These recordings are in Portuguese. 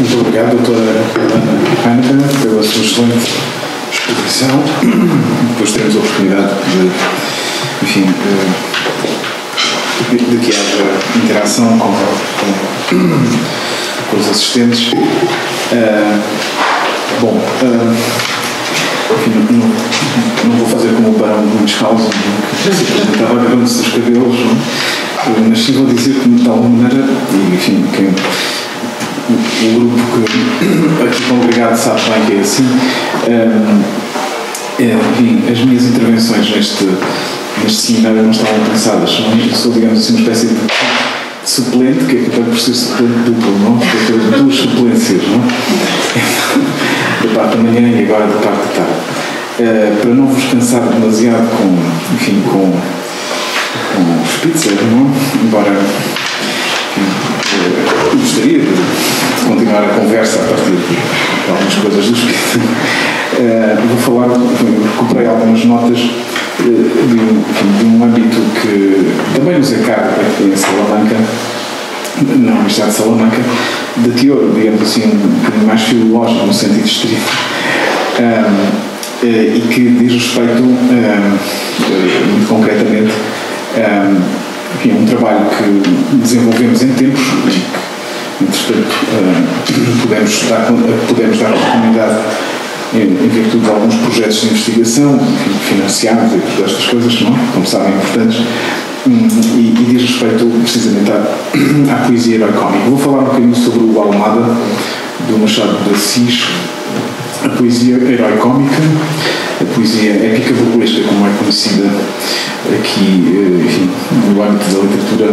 Muito obrigado, doutora Ana, pela sua excelente exposição. Depois teremos a oportunidade de que haja interação com os assistentes. Não vou fazer como o Barão de Munchausen, que apresentava grandes dos cabelos, mas sim vou dizer que, de alguma maneira, o grupo que aqui congregado sabe bem que é assim. As minhas intervenções neste seminário não estavam pensadas. Eu sou, digamos assim, uma espécie de suplente, que acaba por ser suplente duplo, não? Porque eu tenho duas suplências, não? Da parte da manhã e agora da parte da tarde. Para não vos cansar demasiado com o Spitzer, não? Embora gostaria de continuar a conversa a partir de algumas coisas do Spitzer. Vou falar, recuperei algumas notas de um âmbito que também nos é caro aqui em Salamanca, na Universidade de Salamanca, de teor, digamos assim, um bocadinho mais filológico no sentido estrito, e que diz respeito, muito concretamente, um trabalho que desenvolvemos em tempos e que, entretanto, podemos dar oportunidade em virtude de alguns projetos de investigação financiados e todas estas coisas, não? Como sabem, importantes, e diz respeito precisamente à poesia herói-cómica. Vou falar um bocadinho sobre o Almada, do Machado de Assis, a poesia herói-cómica, a poesia épica burlesca, como é conhecida aqui, no âmbito da literatura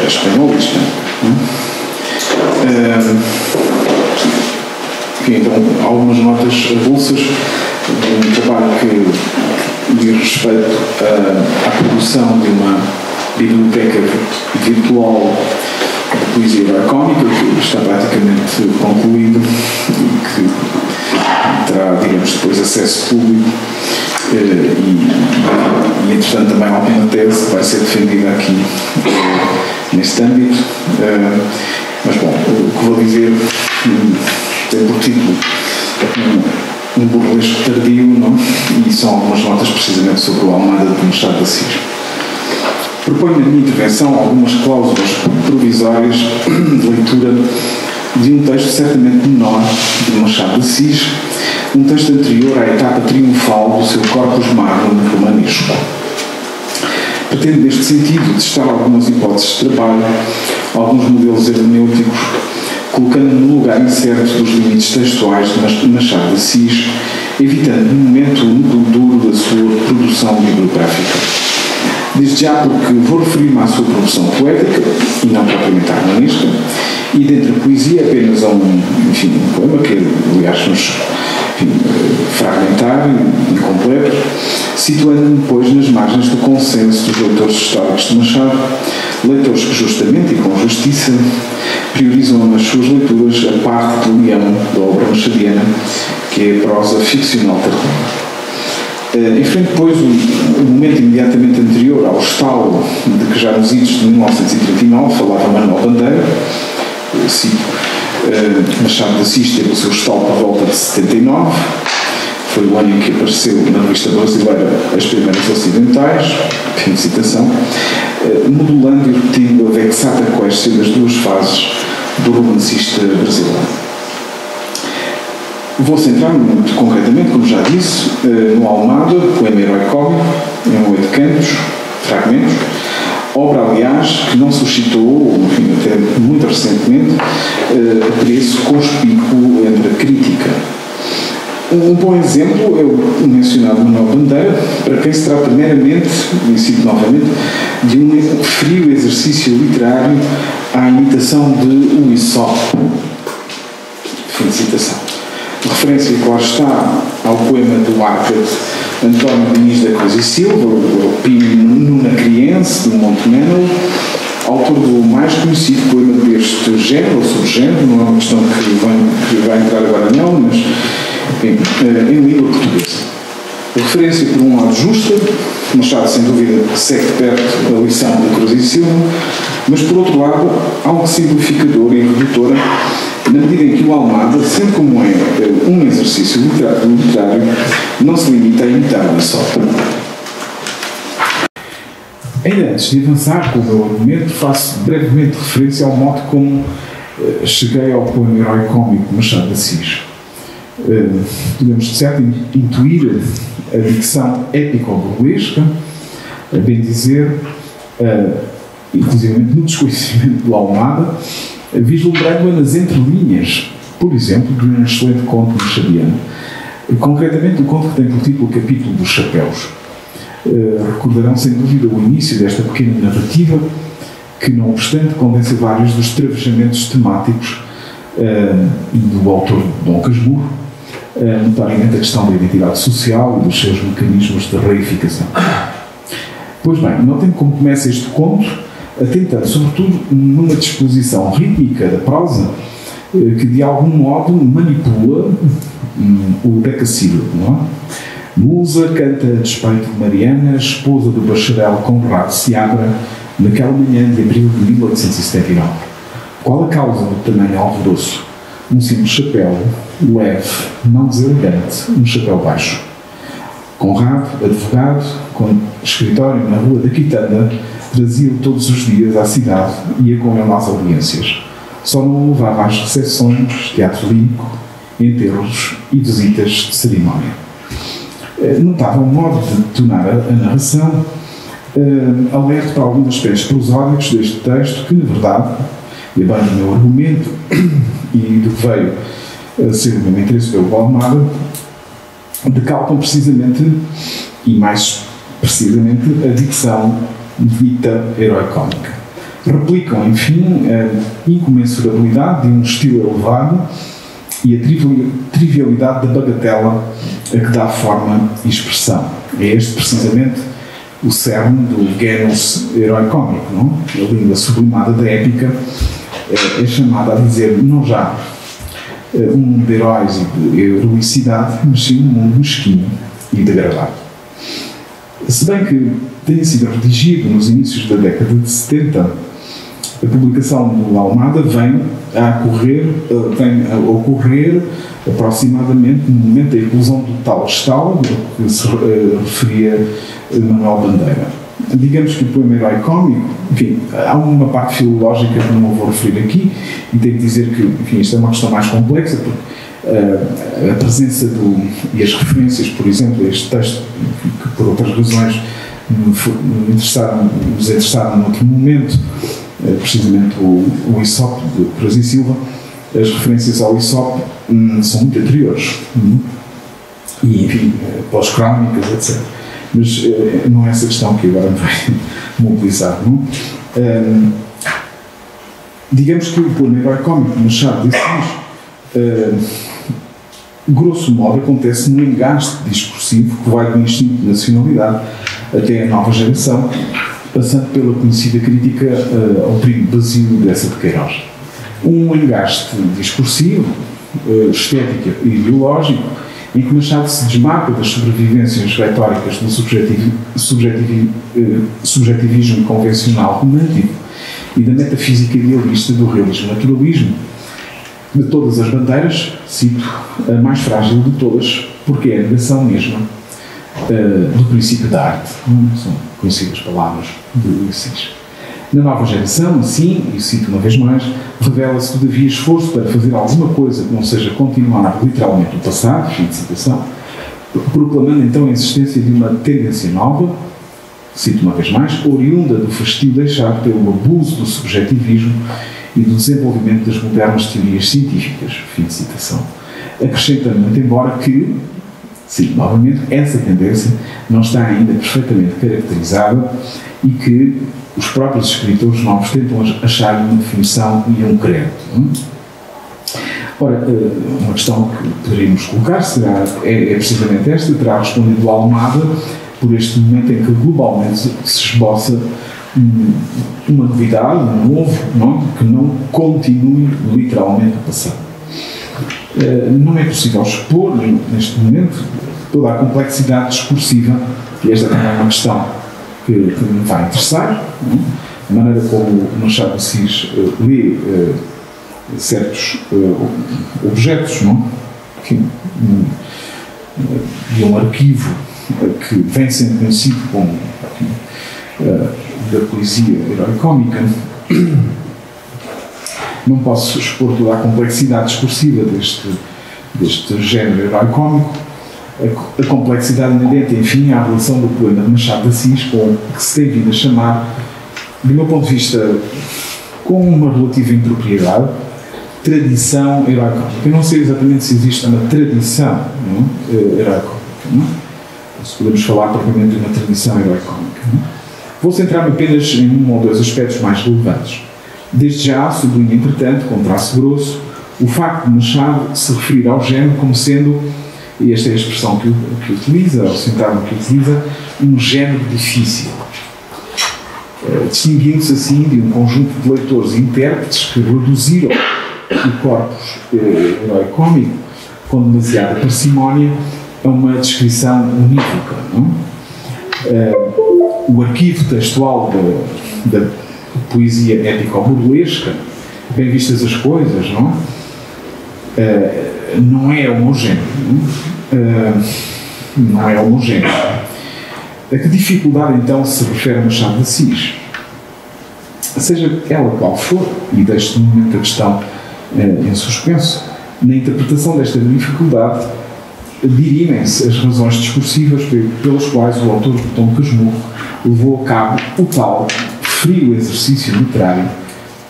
espanholista. Então, algumas notas avulsas de um trabalho que diz respeito à produção de uma biblioteca virtual de poesia herói-cómica, que está praticamente concluído e que terá, digamos, depois acesso público e entretanto também há uma tese que vai ser defendida aqui neste âmbito. Mas bom, o que vou dizer tem por título um burlesco tardio, não? E são algumas notas precisamente sobre o Almada de Machado de Assis. Proponho na minha intervenção algumas cláusulas provisórias de leitura de um texto certamente menor de Machado de Assis, um texto anterior à etapa triunfal do seu corpus magnum romanesco. Pretendo, neste sentido, testar algumas hipóteses de trabalho, alguns modelos hermenêuticos, colocando no lugar incerto dos limites textuais de Machado de Assis, evitando no momento o núcleo duro da sua produção bibliográfica. Desde já porque vou referir-me à sua produção poética, e não propriamente harmonesca, e dentre a poesia apenas a um poema que, aliás, nos fragmentar, incompleto, situando-me, pois, nas margens do consenso dos leitores históricos de Machado, leitores que justamente e com justiça priorizam nas suas leituras a parte do leão da obra machadiana, que é a prosa ficcional tardia. Enfrente, pois, o momento imediatamente anterior ao estalo de que já nos idos de 1939 falava Manuel Bandeira, cito, Machado de Assis teve o seu estalo por volta de 79, foi o ano em que apareceu na revista brasileira As Primeiras Ocidentais, fim de citação, modulando e repetindo a vexata queste das duas fases do romancista brasileiro. Vou centrar-me muito concretamente, como já disse, no Almada, poema herói-cómico, em 8 cantos, fragmentos, obra, aliás, que não suscitou, até muito recentemente, apreço conspícuo entre a crítica. Um bom exemplo é o mencionado Manuel Bandeira, para quem se trata meramente, e cito novamente, de um frio exercício literário à imitação de um Aesop. Fim de citação. Referência, claro está, ao poema do Arcade António Diniz da Cruz e Silva, o Pinho Nuna Criense, do Monte Melo, autor do mais conhecido poema deste género, ou subgénero, não é uma questão que vai entrar agora não, mas em língua portuguesa. A referência, por um lado, justa, Machado, sem dúvida, segue de perto a lição de Cruz e Silva, mas, por outro lado, algo simplificadora e redutora do Almada, sendo como é um exercício literário, não se limita a imitar o Aesop. Ainda antes de avançar com o meu argumento, faço brevemente referência ao modo como cheguei ao poema Herói Cómico de Machado de Assis. Podemos, de certo, intuir a dicção épico-burlesca, a bem dizer, inclusive no desconhecimento do Almada, vislumbrando-a nas entrelinhas, por exemplo, de um excelente conto machadiano. Concretamente, o conto que tem por título o Capítulo dos Chapéus. Recordarão sem dúvida o início desta pequena narrativa, que, não obstante, condensa vários dos travejamentos temáticos do autor Dom Casmurro, notariamente a questão da identidade social e dos seus mecanismos de reificação. Pois bem, notem como começa este conto, atentando sobretudo numa disposição rítmica da prosa que de algum modo manipula o decassílabo, não é? Musa canta a despeito de Mariana, esposa do bacharel Conrado Seabra, naquela manhã de abril de 1879. Qual a causa do tamanho alvoroço? Um simples chapéu, leve, não deselegante, um chapéu baixo. Conrado, advogado, com escritório na rua da Quitanda, trazia-o todos os dias à cidade e ia com ele às audiências. Só não o levava às recepções, teatro lírico, enterros e visitas de cerimónia. Notava um modo de detonar a narração, alerta para alguns aspectos prosódicos deste texto que, na verdade, e bem do meu argumento e do que veio a ser o meu interesse pelo Almada, decalcam precisamente, e mais precisamente, a dicção dita herói-cómica. Replicam, enfim, a incomensurabilidade de um estilo elevado e a trivialidade da bagatela a que dá forma e expressão. É este, precisamente, o cerne do genus herói-cómico, não? A língua sublimada da épica é chamada a dizer não já um mundo de heróis e de heroicidade, mas sim um mundo mesquinho e degradado. Se bem que tenha sido redigido nos inícios da década de 70, a publicação do Almada vem a ocorrer aproximadamente no momento da eclosão do tal estalo, que se referia Manuel Bandeira. Digamos que o poema herói-cómico, enfim, há uma parte filológica que não vou referir aqui, e tenho que dizer que, enfim, isto é uma questão mais complexa, porque a presença e as referências, por exemplo, a este texto, que por outras razões nos interessaram noutro momento, precisamente o Aesop de Cruz e Silva, as referências ao Aesop são muito anteriores, e, enfim, pós-crónicas, etc. Mas não é essa questão que agora me vai mobilizar, não? Digamos que o poema herói-cómico de Machado de Assis, grosso modo, acontece num engaste discursivo que vai do instinto de nacionalidade até a nova geração, passando pela conhecida crítica ao primo Basílio Bessa de Queiroz. Um engaste discursivo, estético e ideológico, em que Machado se desmarca das sobrevivências retóricas do subjetivismo convencional romântico e da metafísica idealista do realismo naturalismo. De todas as bandeiras, cito a mais frágil de todas, porque é a negação mesma do princípio da arte. São conhecidas palavras de Assis. Na nova geração, assim, e cito uma vez mais, revela-se todavia esforço para fazer alguma coisa que não seja continuar literalmente o passado, fim de citação, proclamando então a existência de uma tendência nova, cito uma vez mais, oriunda do fastio deixado pelo abuso do subjetivismo e do desenvolvimento das modernas teorias científicas, fim de citação. Acrescentando, muito embora que, sim, novamente, essa tendência não está ainda perfeitamente caracterizada e que os próprios escritores novos tentam achar uma definição e um crédito. Ora, uma questão que poderíamos colocar é precisamente esta: terá respondido o Almada por este momento em que globalmente se esboça uma novidade, um novo, não? Que não continue literalmente o passado. Não é possível expor, neste momento, toda a complexidade discursiva, e esta também é uma questão que me vai interessar, não? A maneira como Machado de Assis lê certos objetos, não? De um arquivo que vem sendo conhecido como da poesia heróico-cómica. Não posso expor toda a complexidade discursiva deste género heróico-cómico, a complexidade inerente, enfim, à relação do poema de Machado de Assis com o que se tem vindo a chamar, do meu ponto de vista, com uma relativa impropriedade, tradição heróico-cómica. Eu não sei exatamente se existe uma tradição heróico-cómica, se podemos falar propriamente de uma tradição heróico-cómica. Vou centrar-me apenas em um ou dois aspectos mais relevantes. Desde já, sublinho, entretanto, com traço grosso, o facto de Machado se referir ao género como sendo, e esta é a expressão que utiliza, ou o sintágma que utiliza, um género difícil. Distinguindo-se assim de um conjunto de leitores e intérpretes que reduziram o corpus heróico-cómico com demasiada parcimónia a uma descrição unívoca. Não? O arquivo textual da poesia épico-burlesca, bem vistas as coisas, não é homogéneo. Não é homogéneo. A que dificuldade, então, se refere a Machado de Assis? Seja ela qual for, e deixo de momento a questão em suspenso, na interpretação desta dificuldade dirimem-se as razões discursivas pelas quais o autor de Dom Casmurro levou a cabo o tal frio exercício literário,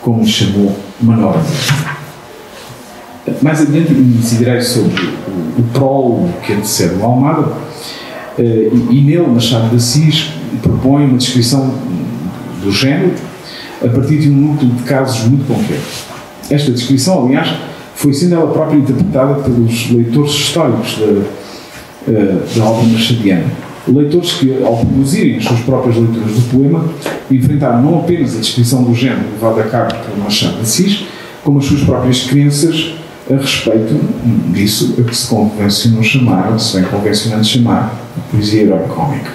como lhe chamou Manora. Mais adiante incidirei sobre o prólogo que antecede o Almada, e nele Machado de Assis propõe uma descrição do género a partir de um núcleo de casos muito concretos. Esta descrição, aliás, foi sendo ela própria interpretada pelos leitores históricos da obra machadiana. Leitores que, ao produzirem as suas próprias leituras do poema, enfrentaram não apenas a descrição do género levada a cabo por Machado de Assis, como as suas próprias crenças a respeito disso, a que se convencionou chamar, ou se vem convencionando chamar, a poesia heróico-cómica.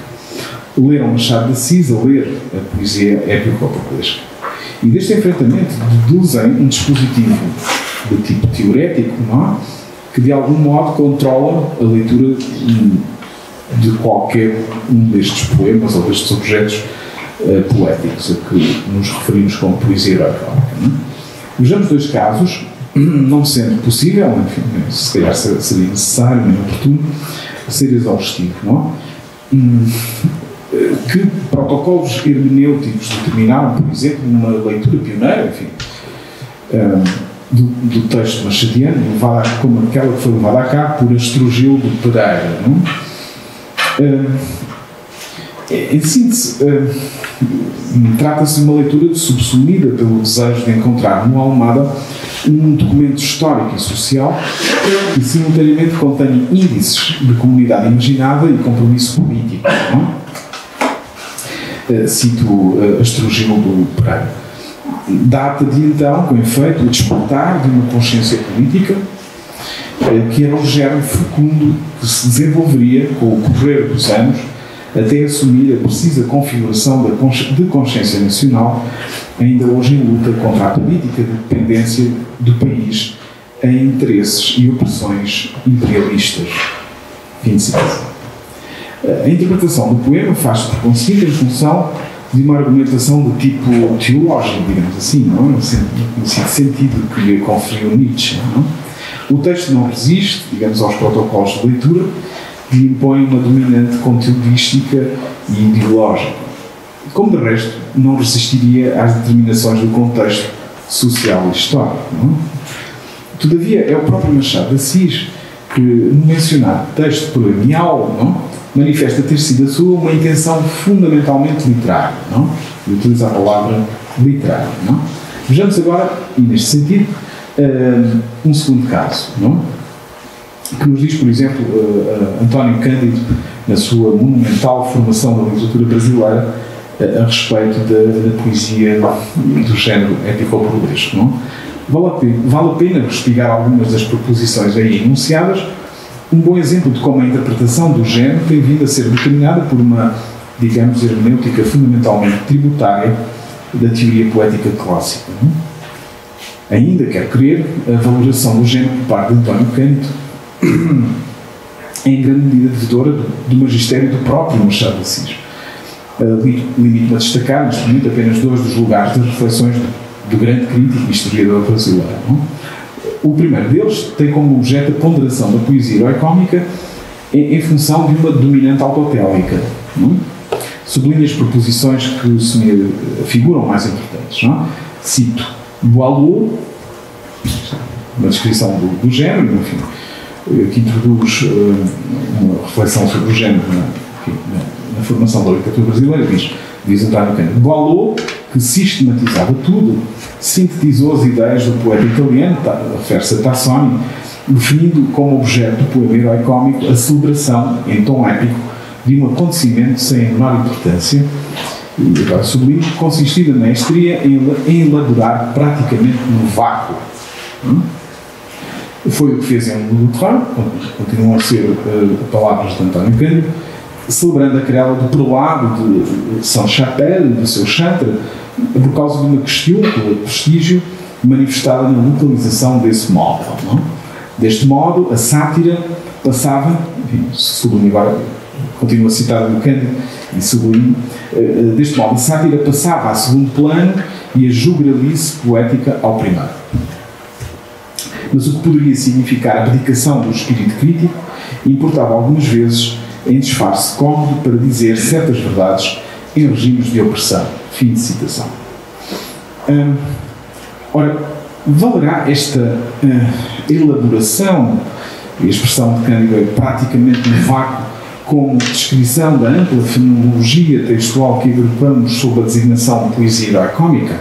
Leram Machado de Assis a ler a poesia épico-burlesca. E deste enfrentamento deduzem um dispositivo de tipo teorético, não é? Que de algum modo controla a leitura de qualquer um destes poemas ou destes objetos poéticos a que nos referimos como poesia heróica. Vejamos dois casos, não sendo possível, enfim, se calhar seria necessário, nem oportuno, ser exaustivo, não é? Que protocolos hermenêuticos determinaram, por exemplo, uma leitura pioneira, enfim, do texto machadiano, como aquela que foi levada a cabo por Astrogildo Pereira. Em síntese, trata-se de uma leitura subsumida pelo desejo de encontrar no Almada um documento histórico e social que simultaneamente contém índices de comunidade imaginada e compromisso político. Cito Astrogildo Pereira. Data de então, com efeito, o despertar de uma consciência política que era um germe fecundo que se desenvolveria com o correr dos anos até assumir a precisa configuração de consciência nacional, ainda hoje em luta contra a política de dependência do país em interesses e opressões imperialistas. Fim de citação. A interpretação do poema faz-se, por conseguinte, em função de uma argumentação de tipo teológico, digamos assim, não é? No sentido que lhe conferiu Nietzsche. Não é? O texto não resiste, digamos, aos protocolos de leitura que lhe impõem uma dominante conteudística e ideológica. Como de resto, não resistiria às determinações do contexto social e histórico. Não é? Todavia, é o próprio Machado de Assis que, no mencionado texto poemial, não é? Manifesta ter sido a sua uma intenção fundamentalmente literária, não? E utiliza a palavra literária, não? Vejamos agora, e neste sentido, um segundo caso, não? Que nos diz, por exemplo, António Cândido, na sua monumental formação da literatura brasileira, a respeito da poesia do género épico-burlesco, não? Vale a pena investigar algumas das proposições aí enunciadas. Um bom exemplo de como a interpretação do género tem vindo a ser determinada por uma, digamos, hermenêutica fundamentalmente tributária da teoria poética clássica. Não? ainda quer crer, a valoração do género por parte de António Cândido é em grande medida devedora do magistério do próprio Machado de Assis. Limito-me a destacar, neste momento, apenas 2 dos lugares das reflexões do grande crítico e historiador brasileiro. Não? O primeiro deles tem como objeto a ponderação da poesia herói-cómica em função de uma dominante autotélica. Sublinha as proposições que se me figuram mais importantes. Não? Cito Boileau, uma descrição do género, enfim, que introduz uma reflexão sobre o género na formação da literatura brasileira, diz António Cândido. Boileau, que sistematizava tudo, sintetizou as ideias do poeta italiano, refere-se a Tassoni, definindo como objeto do poema herói-cómico a celebração, em tom épico, de um acontecimento sem a menor importância, e agora sublinho, consistia na mestria em elaborar praticamente no vácuo. Foi o que fez em Loutrant, continuam a ser palavras de António Cândido, celebrando a querela do prelado de Saint-Chapelle, do seu chantre, por causa de uma questão de prestígio manifestada na localização desse móvel. Não? Deste modo, a sátira passava, enfim, sublinho agora, continuo a citar do Cândido, e sublinho, deste modo, a sátira passava a segundo plano e a jogralice poética ao primeiro. Mas o que poderia significar a abdicação do espírito crítico importava algumas vezes em disfarce cómodo para dizer certas verdades em regimes de opressão. Fim de citação. Ora, valerá esta elaboração, e a expressão de Cândido é praticamente no vácuo, como descrição da ampla fenomenologia textual que agrupamos sob a designação de poesia herói-cómica?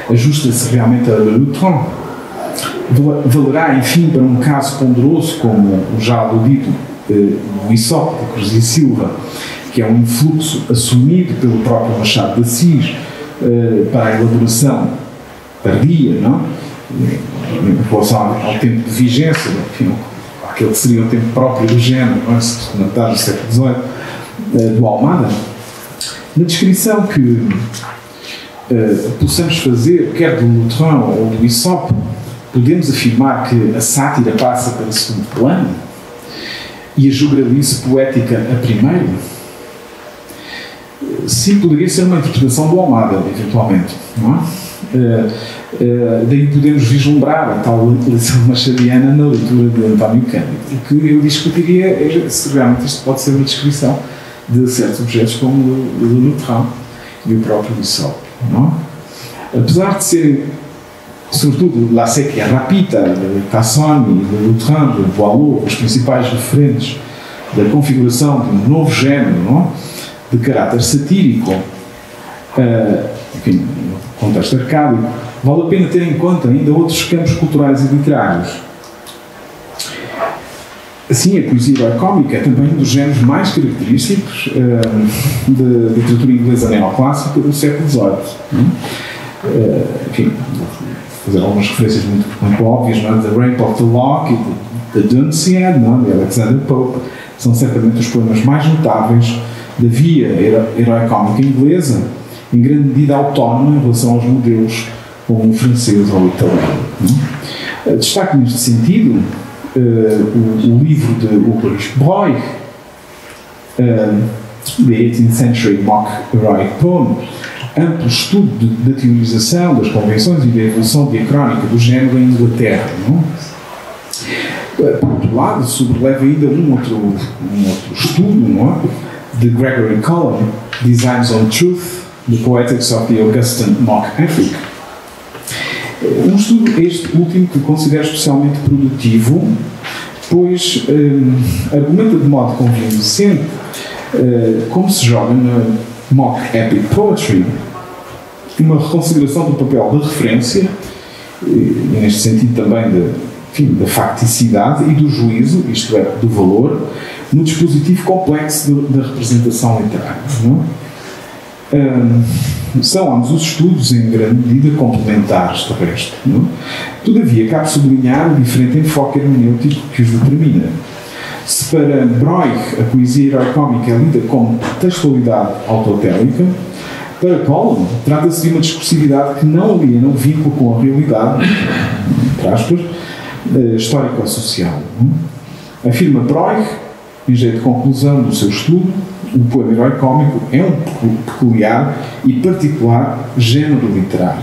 Ajusta-se realmente a Loutrant? Valerá, enfim, para um caso ponderoso como o já aludido o Aesop de Cruz e Silva, que é um influxo assumido pelo próprio Machado de Assis para a elaboração tardia, não? Em relação ao tempo de vigência, enfim, aquele que seria o tempo próprio do género, na metade do século XVIII, do Almada. Na descrição que possamos fazer, quer do Loutrant ou do Aesop, podemos afirmar que a sátira passa para o segundo plano e a jogralice poética a primeiro? Sim, poderia ser uma interpretação do Almada, eventualmente, não é? Daí podemos vislumbrar a tal lição machadiana na leitura de António Cândido. O que eu discutiria é se realmente isto pode ser uma descrição de certos objetos como o Loutrant e o próprio Aesop, não é? Apesar de ser, sobretudo, La Secchia Rapita, de Tassoni, de Loutrant, de Boileau, os principais referentes da configuração de um novo género, não é? De caráter satírico, enfim, no contexto arcádico, vale a pena ter em conta ainda outros campos culturais e literários. Assim, a poesia herói-cómica é também um dos géneros mais característicos da literatura inglesa neoclássica do século XVIII. Enfim, fazer algumas referências muito óbvias, não é? The Rape of the Lock e The Dunciad, de Alexander Pope, são certamente os poemas mais notáveis da via herói-cómica inglesa, em grande medida autónoma em relação aos modelos como o francês ou o italiano. Destaco neste sentido o livro de Ulrich Breuch, The 18th Century Mock Heroic Poem, amplo estudo da teorização das convenções e da evolução diacrónica do género em Inglaterra. Não? Por outro lado, sobreleva ainda um outro estudo, não é? De Gregory Cullen, Designs on Truth, The Poetics of the Augustan Mock Epic. Um estudo, este último, que considero especialmente produtivo, pois argumenta de modo convincente como se joga na Mock Epic Poetry uma reconsideração do papel da referência, e neste sentido também da facticidade e do juízo, isto é, do valor, no dispositivo complexo da representação literária. Não é? São ambos os estudos, em grande medida, complementares, de resto. Não é? Todavia, cabe sublinhar o diferente enfoque hermenêutico que os determina. Se para Breuch a poesia herói-cómica é lida como textualidade autotélica, Para Collin, trata-se de uma discursividade que não aliena o vínculo com a realidade, entre aspas, histórico-social. Afirma Bruegh, em jeito de conclusão do seu estudo, o poema herói-cómico é um peculiar e particular género literário.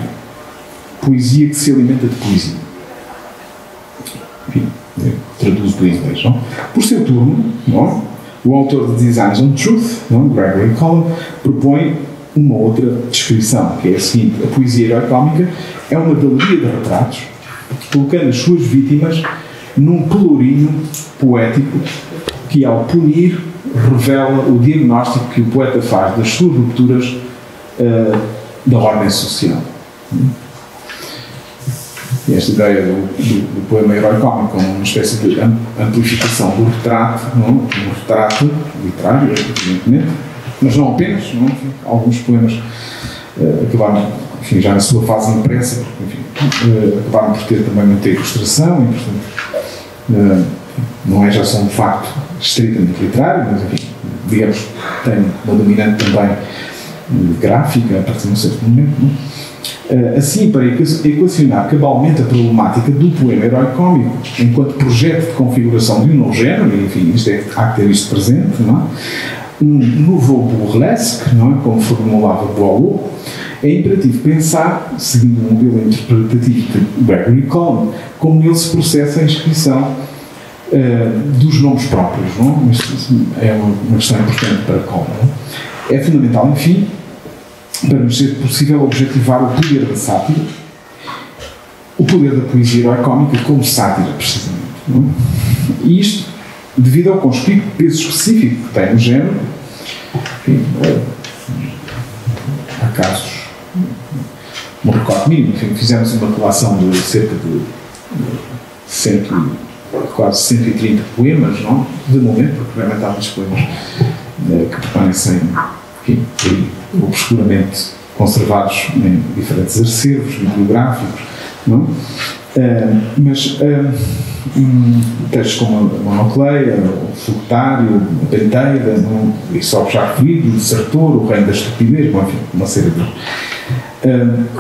Poesia que se alimenta de poesia. Enfim, traduzo do inglês. Não? Por seu turno, não? O autor de Designs on Truth, não? Gregory Collin, propõe uma outra descrição, que é a seguinte: a poesia herói-cómica é uma galeria de retratos, colocando as suas vítimas num pelourinho poético que, ao punir, revela o diagnóstico que o poeta faz das suas rupturas da ordem social. E esta ideia do poema herói-cómico como uma espécie de amplificação do retrato, não? Um retrato literário, evidentemente, mas não apenas, não? Enfim, alguns poemas acabaram, enfim, já na sua fase impressa, porque, enfim, acabaram por ter também muita ilustração e, portanto, não é já só um facto estritamente literário, mas, enfim, digamos, tem uma dominante também gráfica a partir de um certo momento. Não? Assim, para equacionar cabalmente a problemática do poema herói-cómico enquanto projeto de configuração de um novo género, e, enfim, isto há que ter isto presente, não é? Um nouveau burlesque, não é? Como formulava Boileau, é imperativo pensar, seguindo o modelo interpretativo de Gregory Collin, como nele se processa a inscrição dos nomes próprios. Não? Isto é uma questão importante para Collin. Não? É fundamental, enfim, para nos ser possível objetivar o poder da sátira, o poder da poesia herói-cómica como sátira, precisamente. Não é? E isto devido ao conspícuo peso específico que tem o género. Enfim, há casos, um recorte mínimo. Enfim, fizemos uma colação de cerca de quase 130 poemas, não? De momento, porque realmente há muitos poemas que permanecem, enfim, obscuramente conservados em diferentes acervos bibliográficos, não? Mas textos como a Monocleia, o Fluctário, a Penteida, e só já referido, o Sartor, o Reino da Estupidez, bom, enfim, uma série de.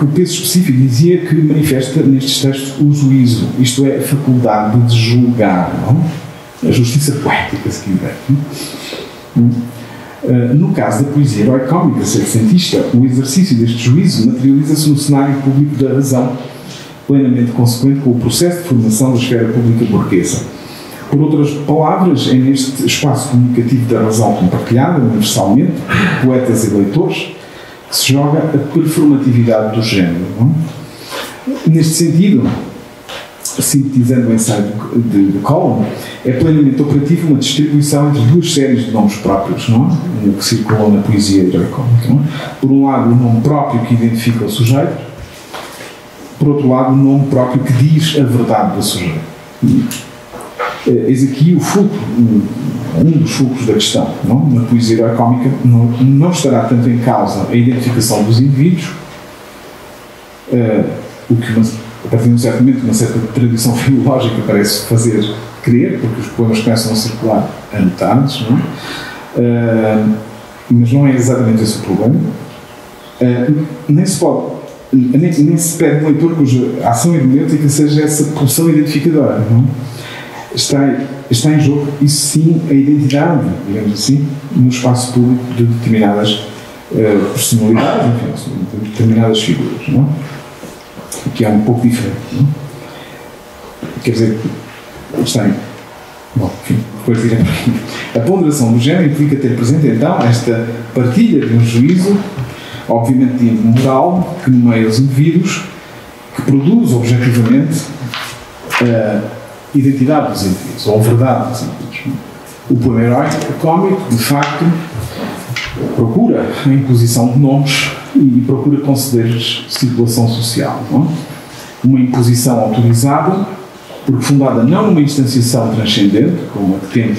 O peso específico dizia que manifesta nestes textos o juízo, isto é, a faculdade de julgar, não? A justiça poética, se quiser. No caso da poesia herói-cómica seiscentista, o exercício deste juízo materializa-se no cenário público da razão, plenamente consequente com o processo de formação da esfera pública burguesa. Por outras palavras, é neste espaço comunicativo da razão compartilhada, universalmente, poetas e leitores, que se joga a performatividade do género. Não? Neste sentido, sintetizando o ensaio de Collin, é plenamente operativa uma distribuição entre duas séries de nomes próprios, não? Que circulam na poesia herói-cómica. Por um lado, o nome próprio que identifica o sujeito, por outro lado, o nome próprio que diz a verdade do sujeito. Eis aqui o fulcro, um dos fulcros da questão. Não? Na poesia herói-cómica não estará tanto em causa a identificação dos indivíduos, o que, a partir de um certo momento, uma certa tradição filológica parece fazer crer, porque os poemas começam a circular anotados, não? Mas não é exatamente esse o problema. Nem se pede um leitor cuja ação hermenêutica seja essa pulsão identificadora. Não? Está em jogo, isso sim, a identidade, digamos assim, no espaço público de determinadas personalidades, enfim, de determinadas figuras. Não? Que é um pouco diferente. Não? Quer dizer, bom, enfim, depois diremos. A ponderação do género implica ter presente, então, esta partilha de um juízo, obviamente de índole moral, que nomeia os indivíduos, que produz objetivamente a identidade dos indivíduos, ou a verdade dos indivíduos. O poema herói-cómico, de facto, procura a imposição de nomes e procura conceder-lhes circulação social. Não? Uma imposição autorizada, porque fundada não numa instanciação transcendente, como a que temos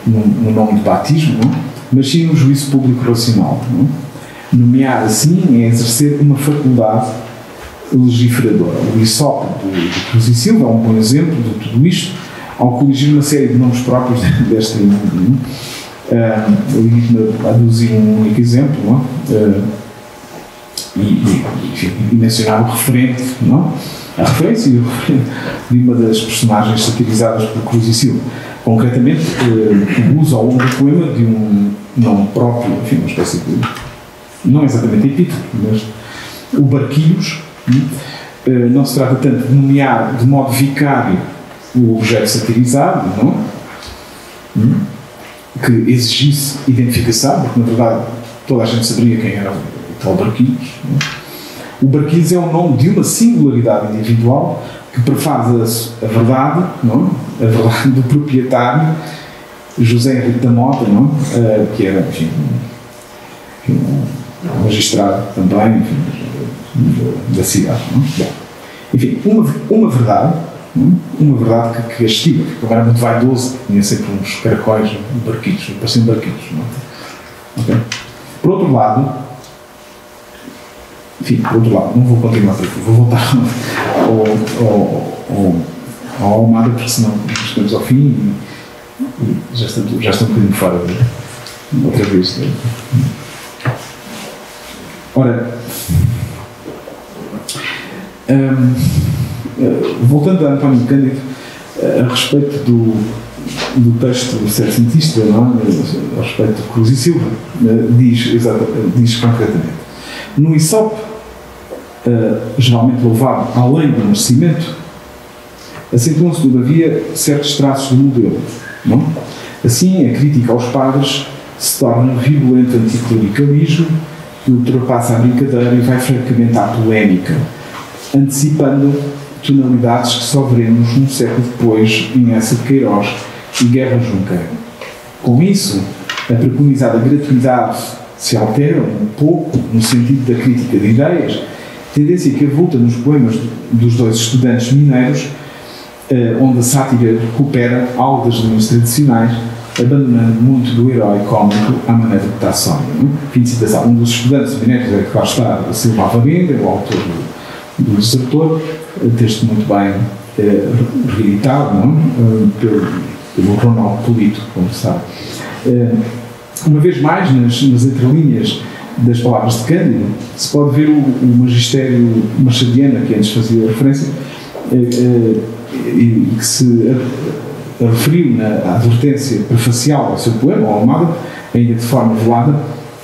no nome de batismo, não? Mas sim no juízo público racional. Não? Nomear assim é exercer uma faculdade legisladora. O Isopo de Cruz e Silva é um bom exemplo de tudo isto, ao coligir uma série de nomes próprios desta limite-me a aduzir um único exemplo, não? e mencionar o referente, não? A referência e o referente de uma das personagens satirizadas por Cruz e Silva. Concretamente, usa ao longo do poema de um nome próprio, enfim, uma espécie de, não exatamente epíteto, mas o Barquilhos. Não se trata tanto de nomear de modo vicário o objeto satirizado, não? Que exigisse identificação, porque na verdade toda a gente saberia quem era o tal Barquilhos. O Barquilhos é o nome de uma singularidade individual que prefaz a verdade, não? A verdade do proprietário José Henrique da Mota, não? Que era, enfim, um magistrado também, enfim, da cidade. Não? Bom, enfim, uma verdade que castiga, porque ele era muito vaidoso, tinha sempre uns caracóis, barquilhos, pareciam barquilhos. Não? Okay? Por outro lado, não vou continuar por aqui, vou voltar ao Almada, porque senão chegamos ao fim e já estou um bocadinho fora de outra vez. Ora, voltando a António Cândido, a respeito do texto setecentista, a respeito de Cruz e Silva, diz concretamente: no Isopo, geralmente louvado além do merecimento, acentuam-se todavia certos traços do modelo. Não? Assim, a crítica aos padres se torna virulento anticlericalismo que ultrapassa a brincadeira e vai francamente à polémica, antecipando tonalidades que só veremos um século depois em Essa de Queiroz e Guerra Junqueira. Com isso, a preconizada gratuidade se altera um pouco no sentido da crítica de ideias, tendência que avulta nos poemas dos dois estudantes mineiros, onde a sátira recupera algo das linhas tradicionais, abandonando muito do herói cómico à maneira de Tassoni. Fim de citação. Um dos estudantes mineiros é que lá está Silva Alvarenga, o autor do Desertor, texto muito bem reeditado, pelo Ronaldo Polito, como se sabe. Uma vez mais, nas entrelinhas das palavras de Cândido, se pode ver o magistério machadiano, que antes fazia referência, e que se referiu na advertência prefacial ao seu poema, ao Almada, ainda de forma velada,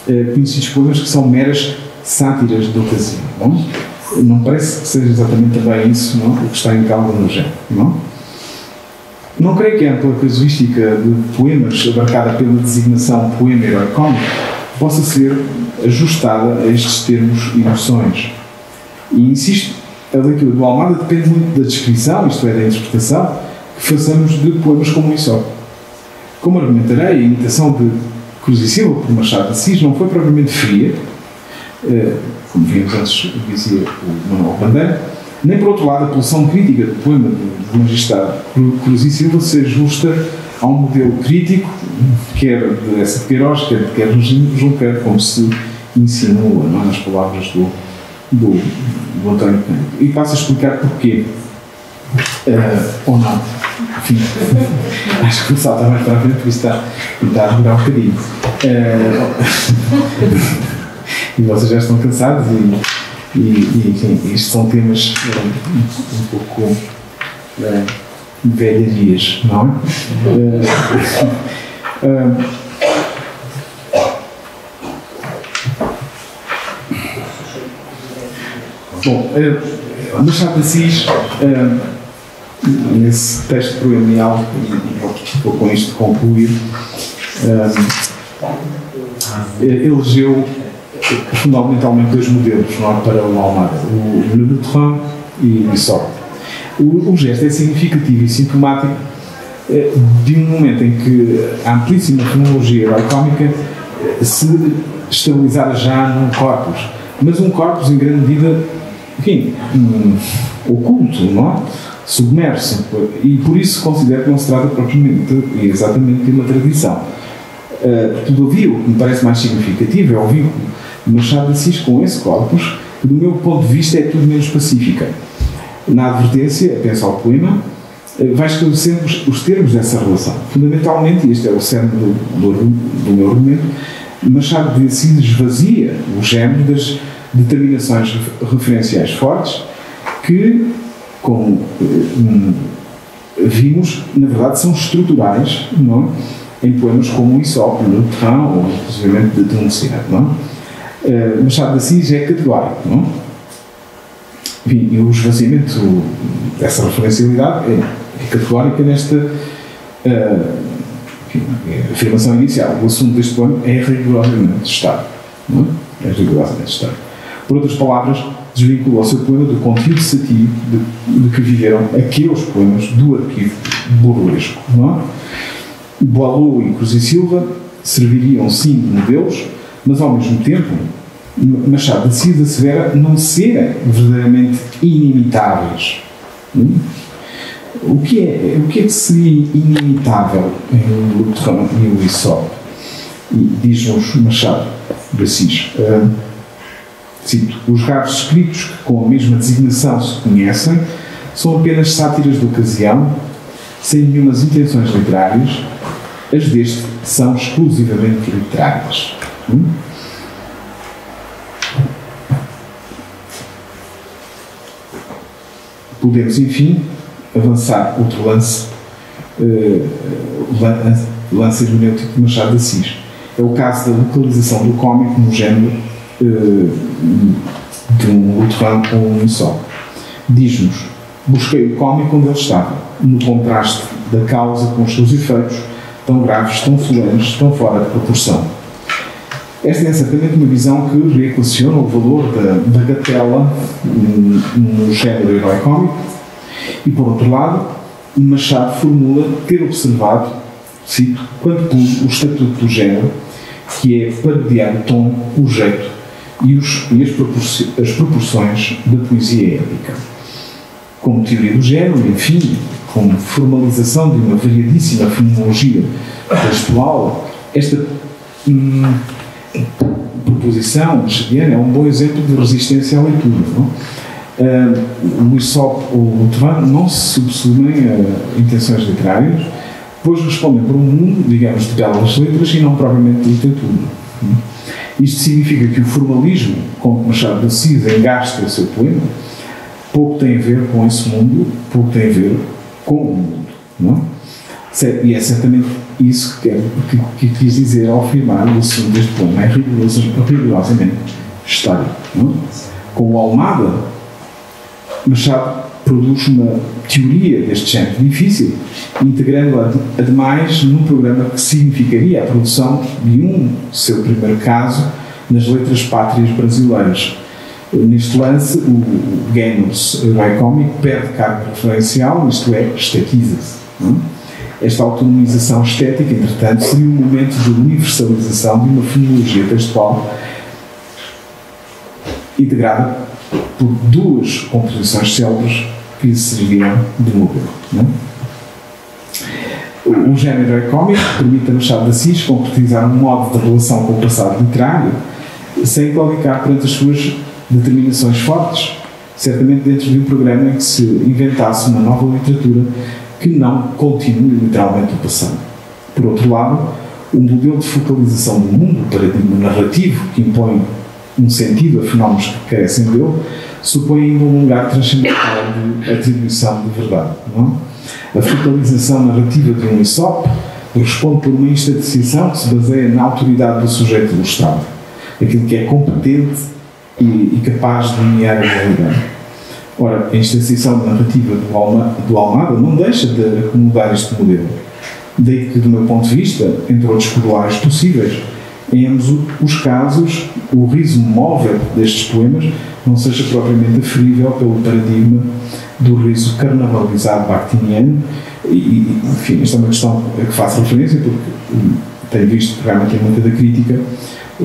conhecidos poemas que são meras sátiras de ocasião. Não parece que seja exatamente também isso, não? O que está em causa no género. Não creio que a ampla casuística de poemas abarcada pela designação poema herói cómico possa ser ajustada a estes termos e noções. E insisto, a leitura do Almada depende muito da descrição, isto é, da interpretação, que façamos de poemas como isso. Como argumentarei, a imitação de Cruz e Silva por Machado de Assis não foi propriamente fria, como vimos antes, dizia o Manuel Bandeira, nem por outro lado a pulsão crítica do poema do magistrado Cruz e Silva se ajusta a um modelo crítico, quer de Essa de Queiroz, quer de Junqueira, como se insinua, não, nas palavras do António Cândido. E passo a explicar porquê. Ou não. Enfim, acho que o salto está mais para a frente, porque está a demorar um bocadinho. E vocês já estão cansados e enfim, estes são temas um pouco velharias, não é? Bom, Machado de Assis, nesse texto proemial, e vou com isto concluir, elegeu fundamentalmente dois modelos, não é, para o Almada, o Le Lutrin e o Isopo. O gesto é significativo e sintomático de um momento em que a amplíssima fenomenologia herói-cómica se estabilizara já num corpus, mas um corpus em grande medida, enfim, oculto, não é? Submerso, e por isso considero que não se trata propriamente e exatamente de uma tradição. Todavia, o que me parece mais significativo é o vínculo de Machado de Assis com esse corpus, que do meu ponto de vista é tudo menos pacífica. Na advertência, penso ao poema, vai esclarecendo os termos dessa relação. Fundamentalmente, e este é o cerne do meu argumento, Machado de Assis esvazia o género determinações referenciais fortes que, como vimos, na verdade são estruturais, não é? Em poemas como o Isopo, Le Terrain ou, inclusive, de Denunciar, não é? Machado de Assis é categórico, não é? Enfim, e o esvaziamento dessa referencialidade é categórica nesta afirmação inicial. O assunto deste poema é rigorosamente Estado. Não é? É rigorosamente Estado. Por outras palavras, desvincula o seu poema do conteúdo satírico de que viveram aqueles poemas do arquivo burlesco. Não é? Boileau e Cruz e Silva serviriam sim de modelos, mas ao mesmo tempo Machado de Assis assevera não serem verdadeiramente inimitáveis. O que é que seria inimitável em Le Terrain e o Isopo? E diz-nos Machado de Assis, cito, os raros escritos que com a mesma designação se conhecem são apenas sátiras de ocasião, sem nenhumas intenções literárias. As deste são exclusivamente literárias. Podemos, enfim, avançar outro lance hermenêutico de Machado de Assis. É o caso da localização do cómico no género de um Le Terrain ou um Isopo. Diz-nos, busquei o cómico onde ele estava, no contraste da causa com os seus efeitos, tão graves, tão solenes, tão fora de proporção. Esta é certamente uma visão que reequaciona o valor da bagatela no género herói cómico e, por outro lado, Machado formula ter observado, cito, quando pus o estatuto do género, que é parodiar o tom, o jeito e as proporções da poesia épica. Como teoria do género, enfim, como formalização de uma variadíssima fenomenologia textual, esta proposição machadiana é um bom exemplo de resistência à leitura. O Isopo ou o Le Terrain não se subsumem a intenções literárias, pois respondem por um mundo, digamos, de belas letras e não propriamente de literatura. Isto significa que o formalismo com que Machado de Assis engasta o seu poema pouco tem a ver com esse mundo, pouco tem a ver com o mundo. Não é? E é certamente isso que quis dizer ao afirmar o assunto deste poema. É rigorosamente histórico. Não é? Com o Almada, Machado produz uma teoria deste género difícil, integrando-a ademais num programa que significaria a produção de seu primeiro caso nas letras pátrias brasileiras. Neste lance, o género herói cómico perde carga referencial, isto é, estetiza-se. Esta autonomização estética, entretanto, seria um momento de universalização de uma fenomenologia textual integrada por duas composições célebres que lhe serviram de modelo. O género herói cómico permite a Machado de Assis concretizar um modo de relação com o passado literário sem claudicar perante as suas determinações fortes, certamente dentro de um programa em que se inventasse uma nova literatura que não continue literalmente o passado. Por outro lado, o modelo de focalização do mundo, o paradigma narrativo que impõe um sentido a fenómenos que carecem dele, supõe ainda um lugar transcendental de atribuição de verdade. Não é? A focalização narrativa de um Isopo responde por uma instanciação que se baseia na autoridade do sujeito ilustrado, aquilo que é competente e capaz de nomear a realidade. Ora, a instanciação narrativa do Almada não deixa de acomodar este modelo. Daí que, do meu ponto de vista, entre outros corolários possíveis, em ambos os casos, o riso móvel destes poemas não seja propriamente aferível pelo paradigma do riso carnavalizado bakhtiniano. E, enfim, esta é uma questão a que faço referência, porque tenho visto que realmente em muita da crítica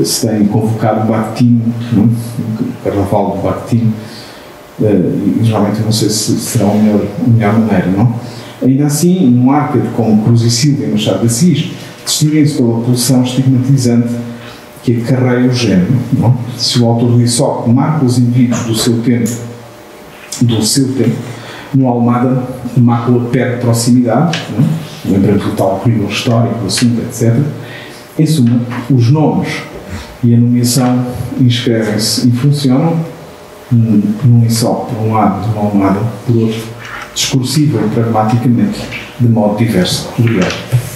se tem convocado o Bakhtin, o carnaval do Bakhtin, e geralmente eu não sei se será a melhor maneira, não? Ainda assim, num arcade como Cruz e Silva e Machado de Assis, distinguem-se pela pulsão estigmatizante que acarreia o género. Não? Se o autor do Isopo marca os indivíduos do seu tempo, no Almada a mácula perde proximidade, lembrando do tal rigor histórico, assunto, etc. Em suma, os nomes e a nomeação inscrevem-se e funcionam num e só, por um lado, de mau modo, por outro, discursiva e pragmaticamente, de modo diverso. Obrigado.